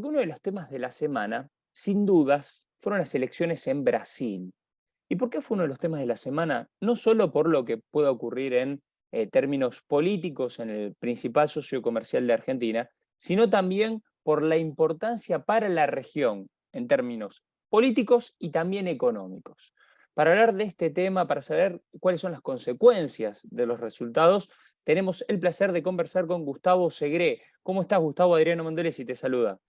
porque uno de los temas de la semana, sin dudas, fueron las elecciones en Brasil. ¿Y por qué fue uno de los temas de la semana? No solo por lo que pueda ocurrir en términos políticos en el principal socio comercial de Argentina, sino también por la importancia para la región en términos políticos y también económicos. Para hablar de este tema, para saber cuáles son las consecuencias de los resultados, tenemos el placer de conversar con Gustavo Segré. ¿Cómo estás, Gustavo? Adriano Mondolesi te saluda.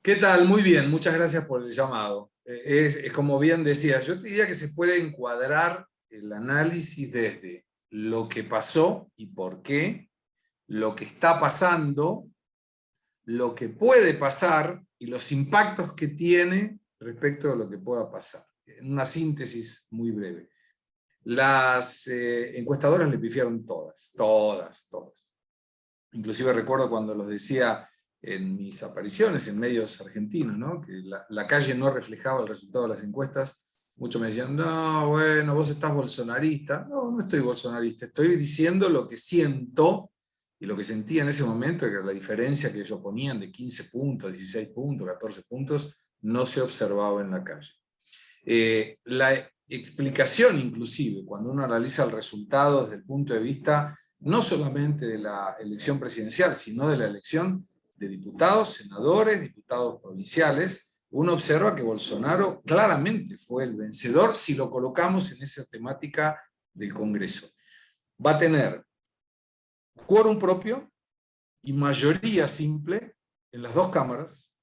¿Qué tal? Muy bien, muchas gracias por el llamado. Es como bien decías, yo te diría que se puede encuadrar el análisis desde lo que pasó y por qué, lo que está pasando, lo que puede pasar y los impactos que tiene respecto de lo que pueda pasar. En una síntesis muy breve. Las encuestadoras le pifiaron todas, todas, todas. Inclusive recuerdo cuando los decía en mis apariciones en medios argentinos, ¿no? Que la calle no reflejaba el resultado de las encuestas. Muchos me decían, no, bueno, vos estás bolsonarista. No, no estoy bolsonarista, estoy diciendo lo que siento y lo que sentía en ese momento, que la diferencia que ellos ponían de 15 puntos, 16 puntos, 14 puntos, no se observaba en la calle. La explicación, inclusive, cuando uno analiza el resultado desde el punto de vista no solamente de la elección presidencial, sino de la elección de diputados, senadores, diputados provinciales, uno observa que Bolsonaro claramente fue el vencedor si lo colocamos en esa temática del Congreso. Va a tener quórum propio y mayoría simple en las dos cámaras,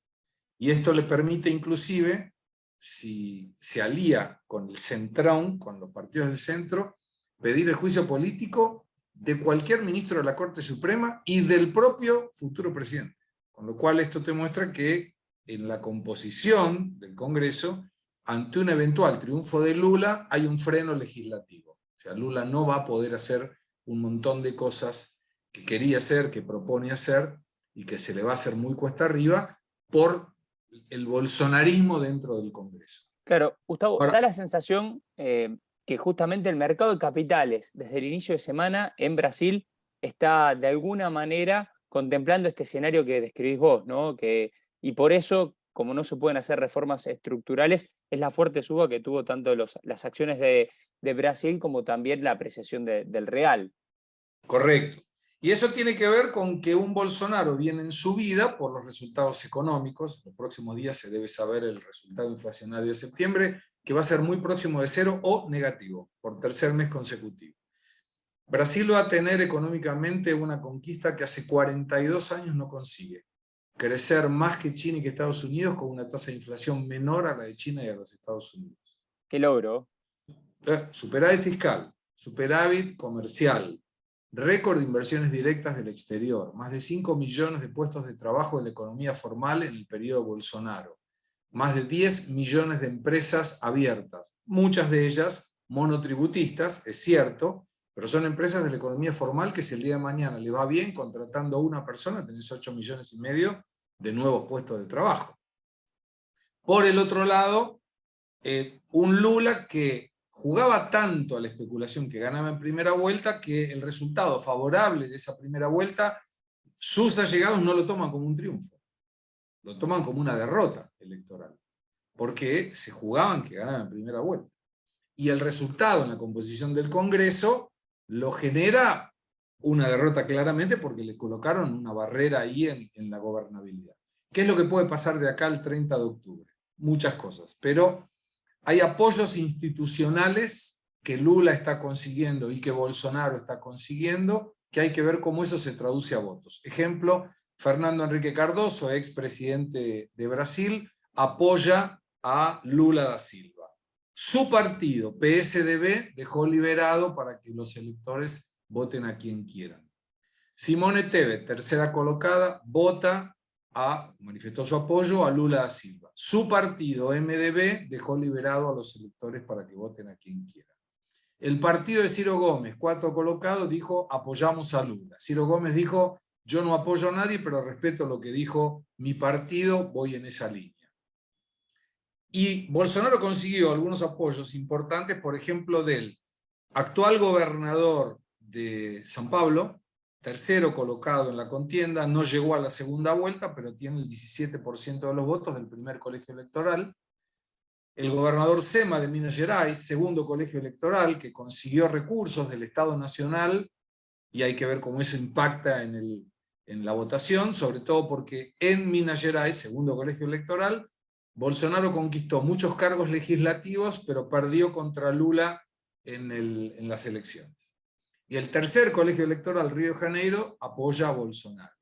y esto le permite inclusive, si se alía con el centrón, con los partidos del centro, pedir el juicio político de cualquier ministro de la Corte Suprema y del propio futuro presidente. Con lo cual esto te muestra que en la composición del Congreso, ante un eventual triunfo de Lula, hay un freno legislativo. O sea, Lula no va a poder hacer un montón de cosas que quería hacer, que propone hacer, y que se le va a hacer muy cuesta arriba por el bolsonarismo dentro del Congreso. Claro, Gustavo, Ahora, da la sensación que justamente el mercado de capitales desde el inicio de semana en Brasil está de alguna manera contemplando este escenario que describís vos, ¿no? Y por eso, como no se pueden hacer reformas estructurales, es la fuerte suba que tuvo tanto las acciones de Brasil como también la apreciación del real. correcto. Y eso tiene que ver con que un Bolsonaro viene en subida por los resultados económicos. Los próximos días se debe saber el resultado inflacionario de septiembre, que va a ser muy próximo de cero o negativo, por tercer mes consecutivo. Brasil va a tener económicamente una conquista que hace 42 años no consigue. Crecer más que China y que Estados Unidos con una tasa de inflación menor a la de China y a los Estados Unidos. ¿Qué logro? Superávit fiscal, superávit comercial, récord de inversiones directas del exterior, más de 5 millones de puestos de trabajo en la economía formal en el periodo Bolsonaro, más de 10 millones de empresas abiertas, muchas de ellas monotributistas, es cierto, pero son empresas de la economía formal que si el día de mañana le va bien contratando a una persona, tenés 8 millones y medio de nuevos puestos de trabajo. Por el otro lado, un Lula que jugaba tanto a la especulación que ganaba en primera vuelta que el resultado favorable de esa primera vuelta, sus allegados no lo toman como un triunfo, lo toman como una derrota electoral, porque se jugaban que ganaban en primera vuelta. Y el resultado en la composición del Congreso lo genera una derrota claramente porque le colocaron una barrera ahí en la gobernabilidad. ¿Qué es lo que puede pasar de acá al 30 de octubre? Muchas cosas, pero hay apoyos institucionales que Lula está consiguiendo y que Bolsonaro está consiguiendo, que hay que ver cómo eso se traduce a votos. Ejemplo, Fernando Henrique Cardoso, expresidente de Brasil, apoya a Lula da Silva. Su partido, PSDB, dejó liberado para que los electores voten a quien quieran. Simone Tebet, tercera colocada, manifestó su apoyo a Lula da Silva. Su partido, MDB, dejó liberado a los electores para que voten a quien quiera. El partido de Ciro Gómez, cuarto colocado, dijo apoyamos a Lula. Ciro Gómez dijo yo no apoyo a nadie, pero respeto lo que dijo mi partido, voy en esa línea. Y Bolsonaro consiguió algunos apoyos importantes, por ejemplo, del actual gobernador de San Pablo, tercero colocado en la contienda, no llegó a la segunda vuelta, pero tiene el 17% de los votos del primer colegio electoral. El gobernador Sema de Minas Gerais, segundo colegio electoral, que consiguió recursos del Estado Nacional, y hay que ver cómo eso impacta en la votación, sobre todo porque en Minas Gerais, segundo colegio electoral, Bolsonaro conquistó muchos cargos legislativos, pero perdió contra Lula en las elecciones. Y el tercer colegio electoral, Río de Janeiro, apoya a Bolsonaro.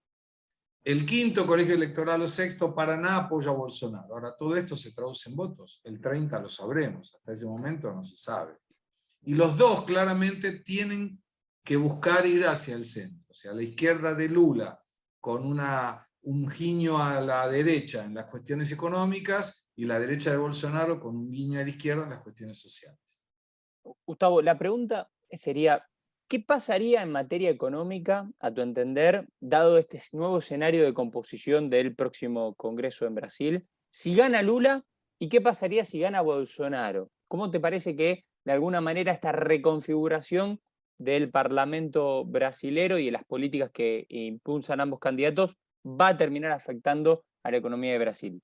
El quinto colegio electoral, o sexto, Paraná, apoya a Bolsonaro. Ahora, todo esto se traduce en votos. El 30 lo sabremos, hasta ese momento no se sabe. Y los dos claramente tienen que buscar ir hacia el centro, o sea, la izquierda de Lula, con un guiño a la derecha en las cuestiones económicas, y la derecha de Bolsonaro con un guiño a la izquierda en las cuestiones sociales. Gustavo, la pregunta sería, ¿qué pasaría en materia económica, a tu entender, dado este nuevo escenario de composición del próximo Congreso en Brasil, si gana Lula, y qué pasaría si gana Bolsonaro? ¿Cómo te parece que, de alguna manera, esta reconfiguración del Parlamento brasilero y de las políticas que impulsan ambos candidatos va a terminar afectando a la economía de Brasil?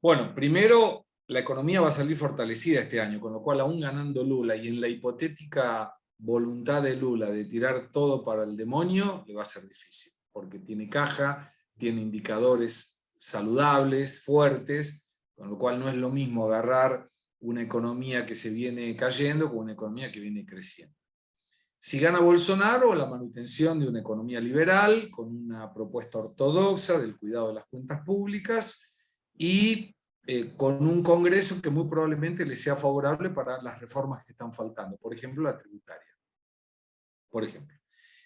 Bueno, primero, la economía va a salir fortalecida este año, con lo cual, aún ganando Lula y en la hipotética voluntad de Lula de tirar todo para el demonio, le va a ser difícil, porque tiene caja, tiene indicadores saludables, fuertes, con lo cual no es lo mismo agarrar una economía que se viene cayendo con una economía que viene creciendo. Si gana Bolsonaro, la manutención de una economía liberal, con una propuesta ortodoxa del cuidado de las cuentas públicas, y con un Congreso que muy probablemente le sea favorable para las reformas que están faltando, por ejemplo, la tributaria. Por ejemplo.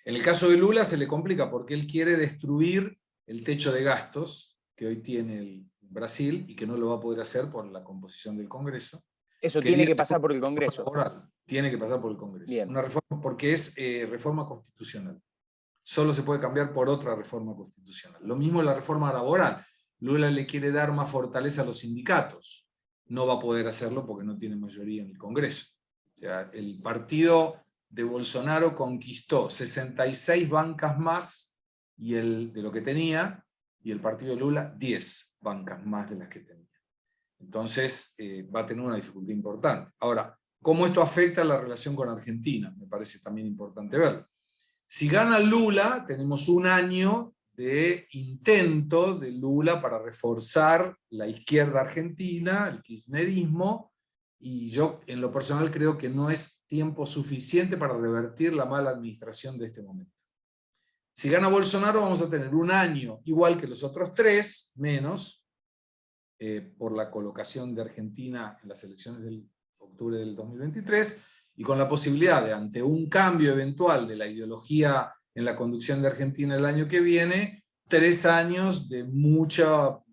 En el caso de Lula se le complica porque él quiere destruir el techo de gastos que hoy tiene el Brasil y que no lo va a poder hacer por la composición del Congreso. Eso tiene Quería que pasar por el Congreso. laboral. Tiene que pasar por el Congreso. Bien. Una reforma porque es reforma constitucional. Solo se puede cambiar por otra reforma constitucional. Lo mismo la reforma laboral. Lula le quiere dar más fortaleza a los sindicatos. No va a poder hacerlo porque no tiene mayoría en el Congreso. O sea, el partido de Bolsonaro conquistó 66 bancas más de lo que tenía, y el partido de Lula 10 bancas más de las que tenía. Entonces va a tener una dificultad importante. Ahora, ¿cómo esto afecta a la relación con Argentina? Me parece también importante verlo. Si gana Lula, tenemos un año de intento de Lula para reforzar la izquierda argentina, el kirchnerismo, y yo en lo personal creo que no es tiempo suficiente para revertir la mala administración de este momento. Si gana Bolsonaro, vamos a tener un año igual que los otros tres, menos, por la colocación de Argentina en las elecciones del octubre del 2023, y con la posibilidad de, ante un cambio eventual de la ideología en la conducción de Argentina el año que viene, 3 años de mucho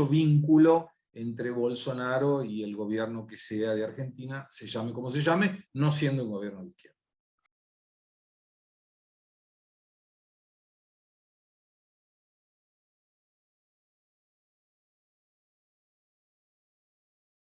vínculo entre Bolsonaro y el gobierno que sea de Argentina, se llame como se llame, no siendo un gobierno de izquierda.